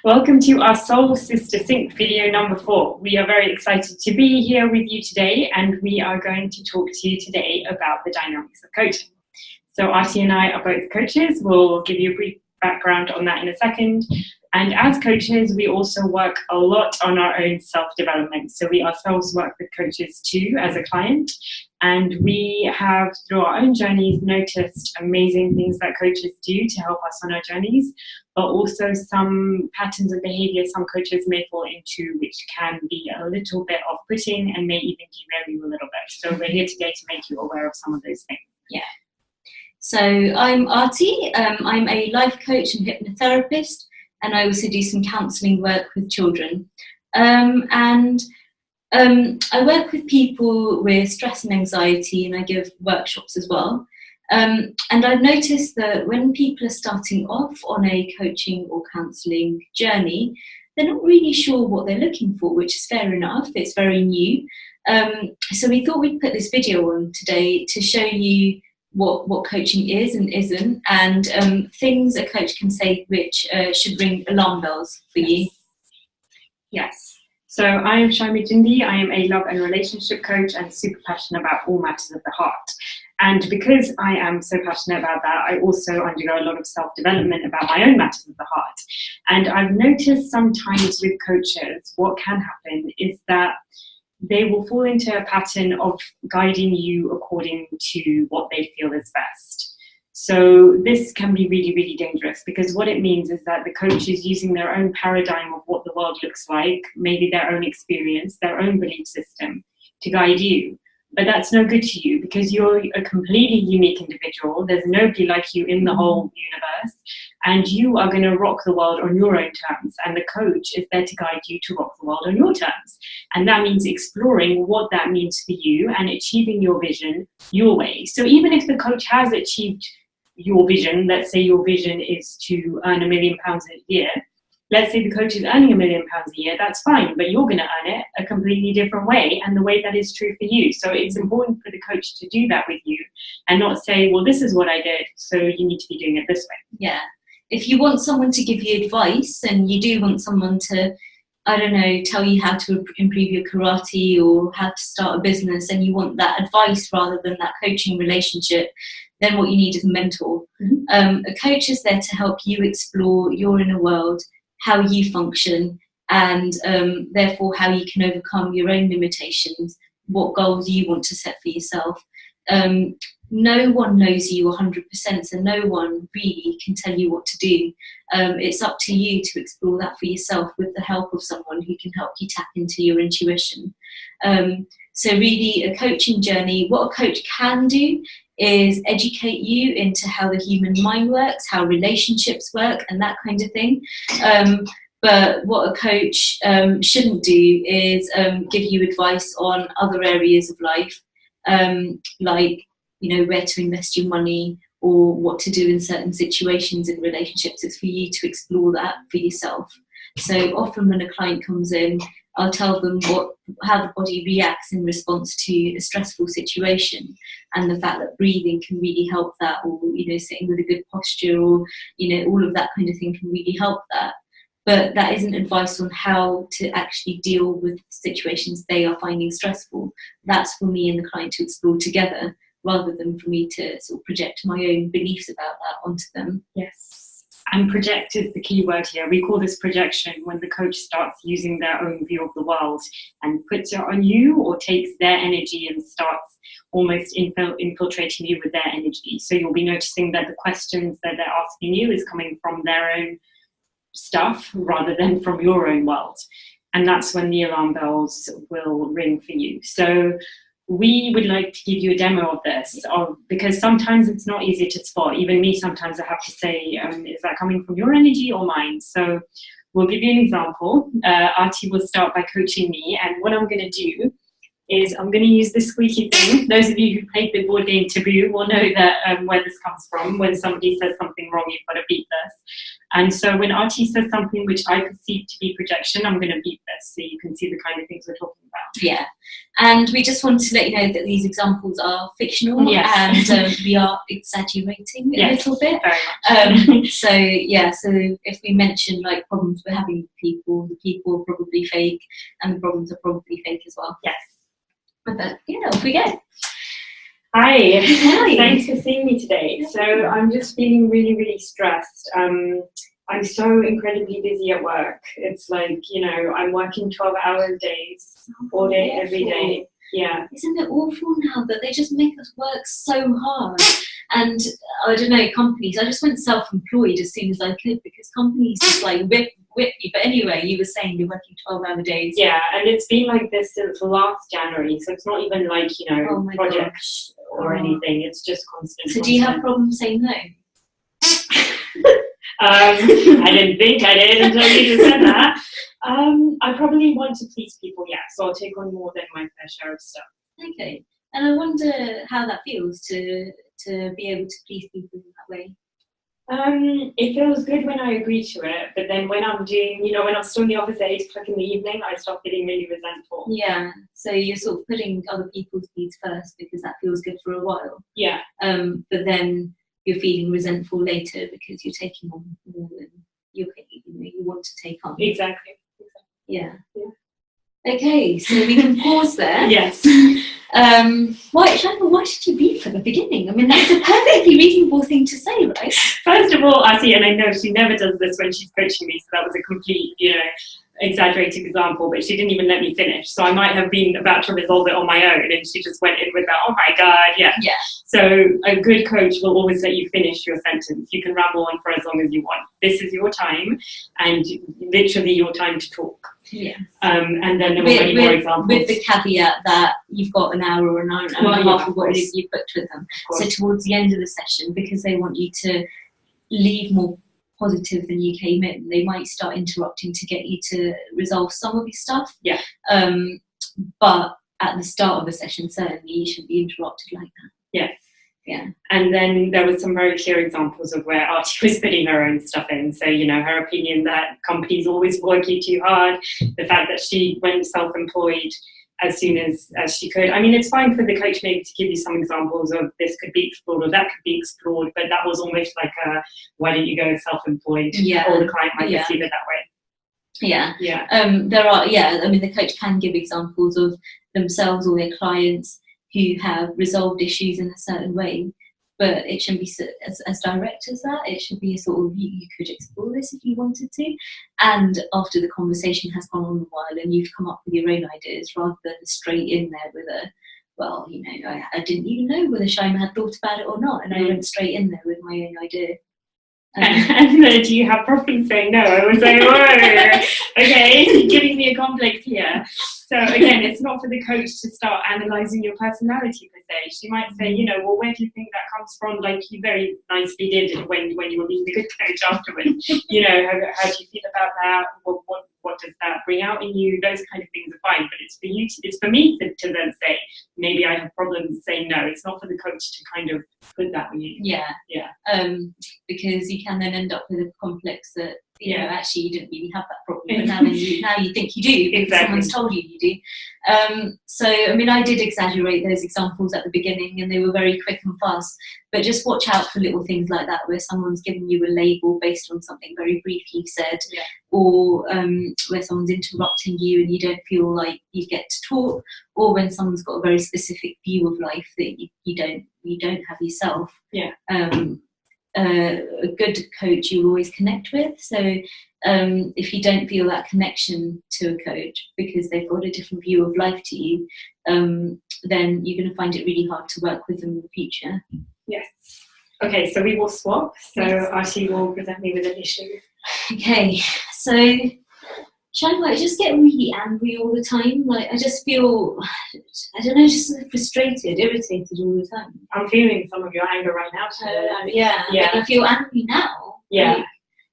Welcome to our Soul Sister Sync video number 4. We are very excited to be here with you today, and we are going to talk to you today about the dynamics of coaching. So Arti and I are both coaches. We'll give you a brief background on that in a second. And as coaches, we also work a lot on our own self-development. So we ourselves work with coaches too as a client. And we have, through our own journeys, noticed amazing things that coaches do to help us on our journeys, but also some patterns of behavior some coaches may fall into, which can be a little bit off-putting and may even derail you a little bit. So we're here today to make you aware of some of those things. Yeah. So I'm Arti. I'm a life coach and hypnotherapist, and I also do some counselling work with children. I work with people with stress and anxiety, and I give workshops as well. And I've noticed that when people are starting off on a coaching or counselling journey, they're not really sure what they're looking for, which is fair enough. It's very new. So we thought we'd put this video on today to show you what coaching is and isn't, and things a coach can say which should ring alarm bells for you. Yes. So I am Shaimi Jindi. I am a love and relationship coach and super passionate about all matters of the heart. And because I am so passionate about that, I also undergo a lot of self-development about my own matters of the heart. And I've noticed sometimes with coaches, what can happen is that they will fall into a pattern of guiding you according to what they feel is best. So this can be really, really dangerous, because what it means is that the coach is using their own paradigm of what the world looks like, maybe their own experience, their own belief system to guide you. But that's no good to you, because you're a completely unique individual. There's nobody like you in the whole universe, and you are going to rock the world on your own terms. And the coach is there to guide you to rock the world on your terms. And that means exploring what that means for you and achieving your vision your way. So even if the coach has achieved your vision, let's say your vision is to earn £1 million a year, let's say the coach is earning £1 million a year, that's fine, but you're going to earn it a completely different way, and the way that is true for you. So it's important for the coach to do that with you and not say, well, this is what I did, so you need to be doing it this way. Yeah. If you want someone to give you advice, and you do want someone to, I don't know, tell you how to improve your karate or how to start a business, and you want that advice rather than that coaching relationship, then what you need is a mentor. A coach is there to help you explore your inner world, how you function, and therefore how you can overcome your own limitations, what goals you want to set for yourself. No one knows you 100%, so no one really can tell you what to do. It's up to you to explore that for yourself with the help of someone who can help you tap into your intuition. So really, a coaching journey, what a coach can do is educate you into how the human mind works, how relationships work, and that kind of thing. But what a coach shouldn't do is give you advice on other areas of life, like, you know, where to invest your money or what to do in certain situations in relationships. It's for you to explore that for yourself. So often when a client comes in, I'll tell them how the body reacts in response to a stressful situation, and the fact that breathing can really help that, or, you know, sitting with a good posture, or, you know, all of that kind of thing can really help that. But that isn't advice on how to actually deal with situations they are finding stressful. That's for me and the client to explore together, rather than for me to sort of project my own beliefs about that onto them. Yes. And project is the key word here. We call this projection when the coach starts using their own view of the world and puts it on you, or takes their energy and starts almost infiltrating you with their energy. So you'll be noticing that the questions that they're asking you is coming from their own stuff rather than from your own world. And that's when the alarm bells will ring for you. So we would like to give you a demo of this, because sometimes it's not easy to spot. Even me, sometimes I have to say, is that coming from your energy or mine? So we'll give you an example. Arti will start by coaching me, and what I'm going to do is I'm going to use this squeaky thing. Those of you who played the board game Taboo will know that where this comes from. When somebody says something wrong, you've got to beat this. And so when Archie says something which I perceive to be projection, I'm going to beat this, so you can see the kind of things we're talking about. Yeah, and we just wanted to let you know that these examples are fictional, yes. and we are exaggerating a little bit. Very much. So yeah, so if we mention like problems we're having with people, the people are probably fake, and the problems are probably fake as well. Yes. But yeah, off we go. Hi. Hi. Thanks for seeing me today. So I'm just feeling really, really stressed. I'm so incredibly busy at work. It's like, you know, I'm working 12-hour days, all day, every day. Yeah. Isn't it awful now that they just make us work so hard? And I don't know, companies, I just went self-employed as soon as I could, because companies just like whip you. But anyway, you were saying you're working 12-hour days. Yeah, and it's been like this since last January, so it's not even like, you know, projects or anything. It's just constant. So do you have problems saying no? I didn't think I did until you just said that. I probably want to please people, yeah, so I'll take on more than my fair share of stuff. Okay, and I wonder how that feels to be able to please people in that way. It feels good when I agree to it, but then when I'm doing, you know, when I'm still in the office at 8 o'clock in the evening, I start feeling really resentful. Yeah, so you're sort of putting other people's needs first because that feels good for a while. Yeah. But then you're feeling resentful later because you're taking on more than you want to take on. Exactly. Yeah. Okay, so we can pause there. Yes. Why should you be from the beginning? I mean, that's a perfectly reasonable thing to say, right? First of all, Artie, and I know she never does this when she's coaching me, so that was a complete, you know, exaggerated example, but she didn't even let me finish. So I might have been about to resolve it on my own, and she just went in with that, oh my God, yeah. Yeah. So a good coach will always let you finish your sentence. You can ramble on for as long as you want. This is your time, and literally your time to talk. Yeah. And then there were many more examples. With the caveat that you've got an hour or an hour and a half of what you've booked with them. So towards the end of the session, because they want you to leave more positive than you came in, they might start interrupting to get you to resolve some of your stuff. Yeah. But at the start of a session, certainly you shouldn't be interrupted like that. Yes. Yeah. And then there were some very clear examples of where Archie was putting her own stuff in. So, you know, her opinion that companies always work you too hard, the fact that she went self-employed as soon as she could. I mean, it's fine for the coach maybe to give you some examples of this could be explored or that could be explored, but that was almost like a, why don't you go self-employed? Yeah. Or the client might perceive it that way. Yeah. Yeah. I mean, the coach can give examples of themselves or their clients who have resolved issues in a certain way, but it shouldn't be as direct as that. It should be a sort of, you could explore this if you wanted to, and after the conversation has gone on a while and you've come up with your own ideas, rather than straight in there with a, well, you know, I didn't even know whether Shaima had thought about it or not, and I went straight in there with my own idea. And then do you have problems saying no? I was like, whoa, okay, you're giving me a complex here. So again, it's not for the coach to start analysing your personality per se. She might say, you know, well, where do you think that comes from? Like you very nicely did when you were being the good coach afterwards. You know, how do you feel about that? What does that bring out in you? Those kind of things are fine, but it's for me to then say, maybe I have problems saying no. It's not for the coach to kind of put that on you. Yeah. Yeah. Because you can then end up with a complex that, you know, actually you didn't really have that problem, but now you think you do because exactly. Someone's told you do. So, I mean, I did exaggerate those examples at the beginning and they were very quick and fast, but just watch out for little things like that where someone's giving you a label based on something very brief you've said, or where someone's interrupting you and you don't feel like you get to talk, or when someone's got a very specific view of life that you don't have yourself. Yeah. A good coach you always connect with. So if you don't feel that connection to a coach because they've got a different view of life to you, then you're going to find it really hard to work with them in the future. Yes. Okay, so we will swap. So Archie will present me with an issue. Okay, so Shaima, I just get really angry all the time. Like I just feel, I don't know, just frustrated, irritated all the time. I'm feeling some of your anger right now. Yeah. I feel angry now. Yeah. Like,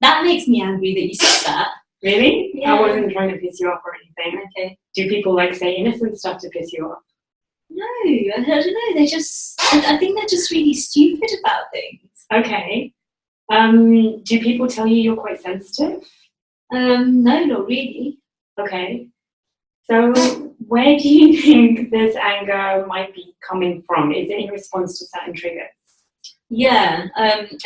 that makes me angry that you said that. Really? Yeah. I wasn't trying to piss you off or anything. Okay. Do people like say innocent stuff to piss you off? No, I don't know. I think they're just really stupid about things. Okay. Do people tell you you're quite sensitive? No, not really. Okay. So where do you think this anger might be coming from? Is it in response to certain triggers? Yeah,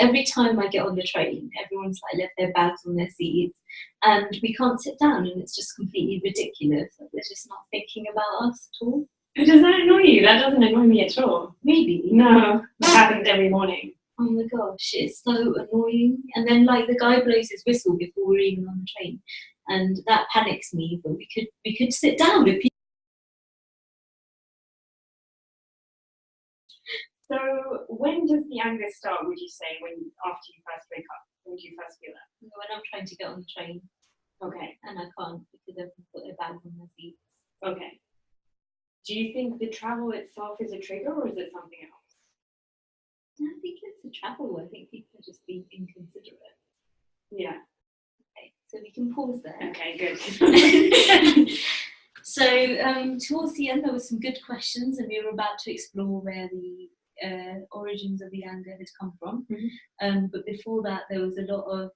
every time I get on the train, everyone's like left their bags on their seats and we can't sit down, and it's just completely ridiculous. Like, they're just not thinking about us at all. But does that annoy you? That doesn't annoy me at all. Really? No, it happens every morning. Oh my gosh, it's so annoying. And then like the guy blows his whistle before we're even on the train, and that panics me. But we could sit down if people. So when does the anger start, would you say, after you first wake up? When do you first feel that? When I'm trying to get on the train. Okay. And I can't because everyone's got their bags on their seats. Okay. Do you think the travel itself is a trigger, or is it something else? I think it's the travel. I think people are just being inconsiderate. Yeah. Okay, so we can pause there. Okay, good. So towards the end, there were some good questions, and we were about to explore where the origins of the anger had come from. Mm-hmm. But before that, there was a lot of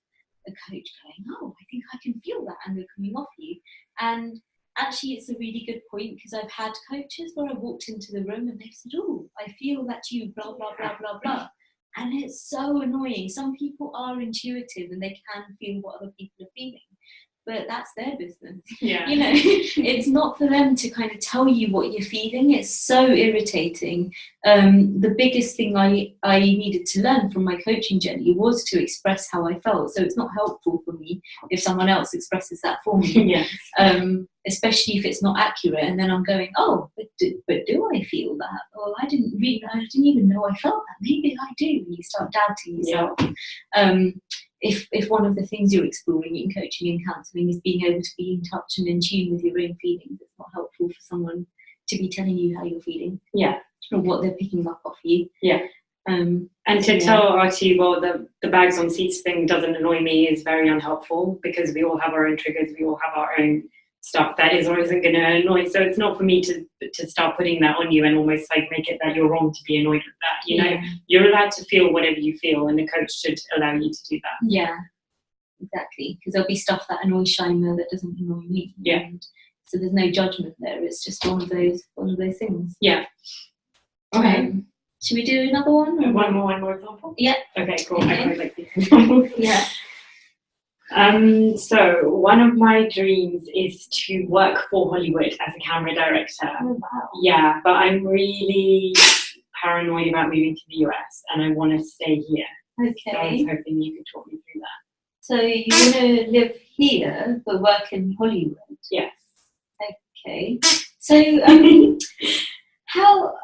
a coach going, "Oh, I think I can feel that anger coming off you," and actually, it's a really good point, because I've had coaches where I walked into the room and they've said, "Oh, I feel that you blah, blah, blah, blah, blah." And it's so annoying. Some people are intuitive and they can feel what other people are feeling, but that's their business. Yeah. You know, it's not for them to kind of tell you what you're feeling. It's so irritating. The biggest thing I needed to learn from my coaching journey was to express how I felt. So it's not helpful for me if someone else expresses that for me. Yes. Especially if it's not accurate, and then I'm going, "Oh, but do I feel that? Oh, I didn't even know I felt that. Maybe I do." And you start doubting yourself. Yeah. If one of the things you're exploring in coaching and counselling is being able to be in touch and in tune with your own feelings, it's not helpful for someone to be telling you how you're feeling. Yeah. Or what they're picking up off you. Yeah. And to tell Artie, well, the bags on seats thing doesn't annoy me is very unhelpful, because we all have our own triggers, we all have our own stuff that is or isn't going to annoy. So it's not for me to start putting that on you and almost like make it that you're wrong to be annoyed with that. You know, you're allowed to feel whatever you feel, and the coach should allow you to do that. Yeah, exactly. Because there'll be stuff that annoys Shaima that doesn't annoy me. Yeah. And so there's no judgment there. It's just one of those things. Yeah. Okay. Should we do another one? Or one more example? Yeah. Okay, cool. Okay. I quite like these examples. Yeah. So one of my dreams is to work for Hollywood as a camera director. Oh, wow. Yeah, but I'm really paranoid about moving to the US, and I want to stay here. Okay. So I was hoping you could talk me through that. So you want to live here but work in Hollywood? Yes. Okay. So how?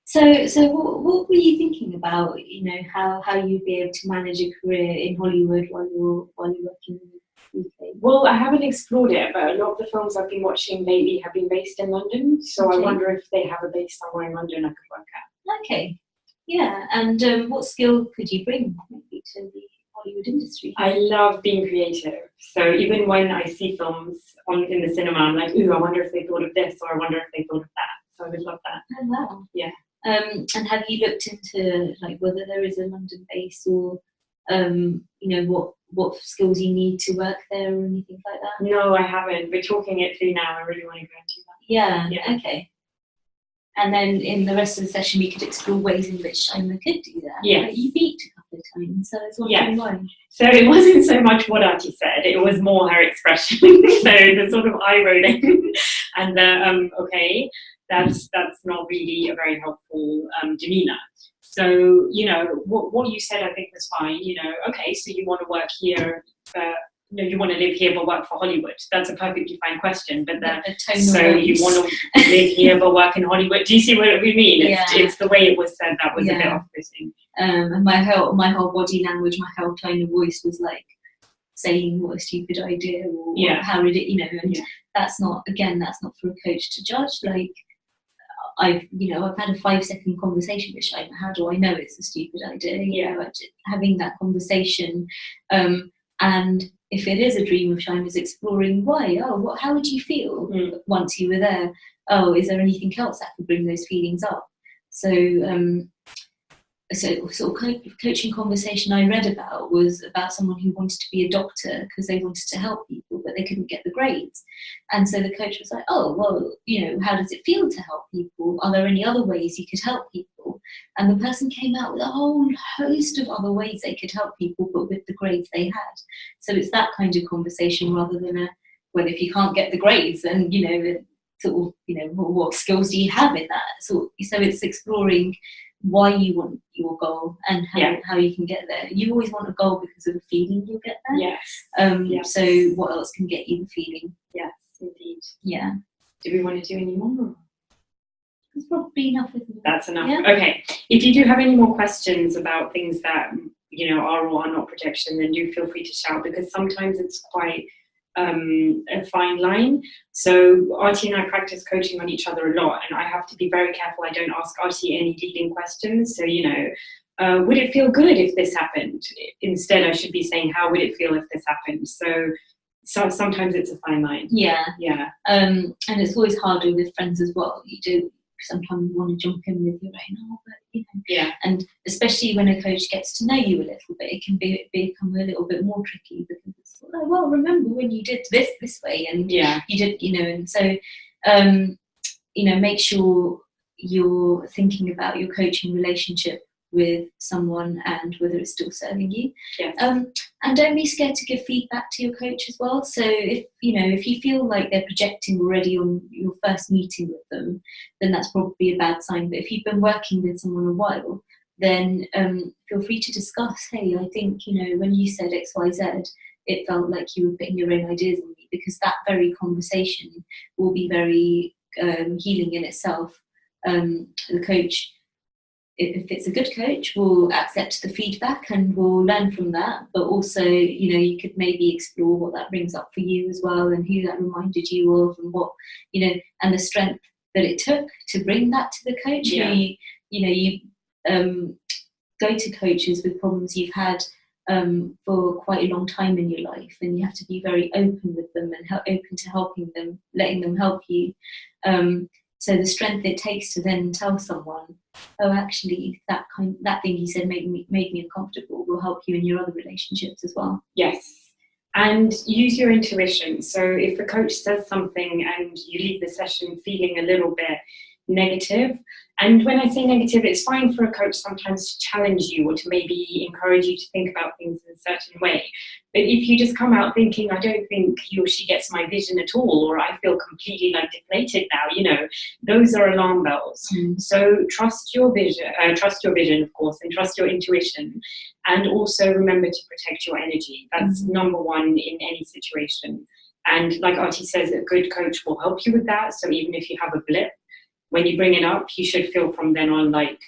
So what were you thinking about? You know, how you'd be able to manage a career in Hollywood while you're working in the UK? Well, I haven't explored it, but a lot of the films I've been watching lately have been based in London. So Okay. I wonder if they have a base somewhere in London I could work at. Okay. Yeah. And what skill could you bring maybe to the Hollywood industry? I love being creative. So even when I see films in the cinema, I'm like, ooh, I wonder if they thought of this, or I wonder if they thought of that. So I would love that. Oh, wow. Yeah. And have you looked into like whether there is a London base, or you know, what skills you need to work there or anything like that? No, I haven't. We're talking it through now. I really want to go into that. Yeah. Okay. And then in the rest of the session, we could explore ways in which Shaima could do that. Yes. But you beat a couple of times, so I was wondering why. So it wasn't so much what Artie said, it was more her expression. So the sort of eye rolling and the, okay, that's not really a very helpful demeanour. So, you know, what you said I think was fine, you know, okay, so you want to work here, you want to live here but work for Hollywood. That's a perfectly fine question, but so you want to live here but work in Hollywood. Do you see what we mean? It's the way it was said that was a bit off-putting. And my whole body language, my whole tone of voice was like saying what a stupid idea, or how did it, you know, and that's not for a coach to judge. Like I've had a 5-second conversation with Shaima. How do I know it's a stupid idea? You know, having that conversation, and if it is a dream of Shima's, exploring why. Oh, how would you feel once you were there? Oh, is there anything else that could bring those feelings up? So sort of coaching conversation I read about was about someone who wanted to be a doctor because they wanted to help people, but they couldn't get the grades. And so the coach was like, oh, well, how does it feel to help people? Are there any other ways you could help people? And the person came out with a whole host of other ways they could help people, but with the grades they had. So it's that kind of conversation rather than well, if you can't get the grades, then, sort of, what skills do you have in that? So it's exploring why you want your goal and how you can get there. You always want a goal because of the feeling you'll get there. Yes. So what else can get you the feeling? Yes, indeed. Yeah. Do we want to do any more? That's probably enough. That's enough. Yeah. Okay. If you do have any more questions about things that are or are not projection, then do feel free to shout, because sometimes it's quite a fine line. So Artie and I practice coaching on each other a lot, and I have to be very careful I don't ask Artie any leading questions. So would it feel good if this happened? Instead, I should be saying, how would it feel if this happened? So sometimes it's a fine line. Yeah. And it's always harder with friends as well. You do sometimes want to jump in with your own, Yeah. And especially when a coach gets to know you a little bit, it can become a little bit more tricky, because it's like, well, remember when you did this way, and you did, and so make sure you're thinking about your coaching relationship with someone and whether it's still serving you. Yes. And don't be scared to give feedback to your coach as well. So if you feel like they're projecting already on your first meeting with them, then that's probably a bad sign. But if you've been working with someone a while, then feel free to discuss, hey, I think, when you said XYZ, it felt like you were putting your own ideas on me, because that very conversation will be very healing in itself. The coach, if it's a good coach, will accept the feedback and will learn from that. But also, you could maybe explore what that brings up for you as well, and who that reminded you of, and what, and the strength that it took to bring that to the coach. Yeah. You go to coaches with problems you've had for quite a long time in your life, and you have to be very open with them and open to helping them, letting them help you. So the strength it takes to then tell someone, oh, actually, that thing you said made me uncomfortable, will help you in your other relationships as well. Yes. And use your intuition. So if the coach says something and you leave the session feeling a little bit negative, and when I say negative, it's fine for a coach sometimes to challenge you or to maybe encourage you to think about things in a certain way. But if you just come out thinking, I don't think he or she gets my vision at all, or I feel completely deflated now, those are alarm bells. So trust your vision, of course, and trust your intuition. And also remember to protect your energy. That's number one in any situation. And like Artie says, a good coach will help you with that. So even if you have a blip, when you bring it up, you should feel from then on like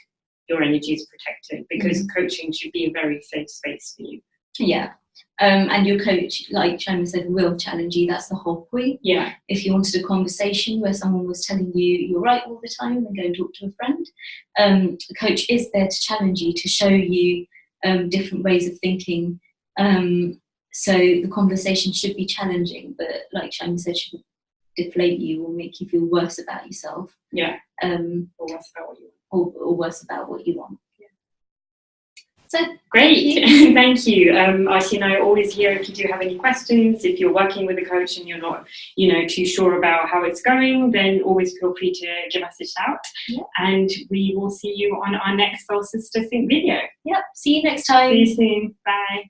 your energy is protected, because coaching should be a very safe space for you. Yeah. And your coach, like Shima said, will challenge you. That's the whole point. Yeah. If you wanted a conversation where someone was telling you you're right all the time, then go and talk to a friend. The coach is there to challenge you, to show you different ways of thinking. So the conversation should be challenging, but like Shima said, should deflate you or make you feel worse about yourself. Yeah. Or worse about what you want. Or worse about what you want. Yeah. So great. Thank you. Artie and I are always here if you do have any questions. If you're working with a coach and you're not, too sure about how it's going, then always feel free to give us a shout. Yeah. And we will see you on our next Soul Sister Sync video. Yep. See you next time. See you soon. Bye.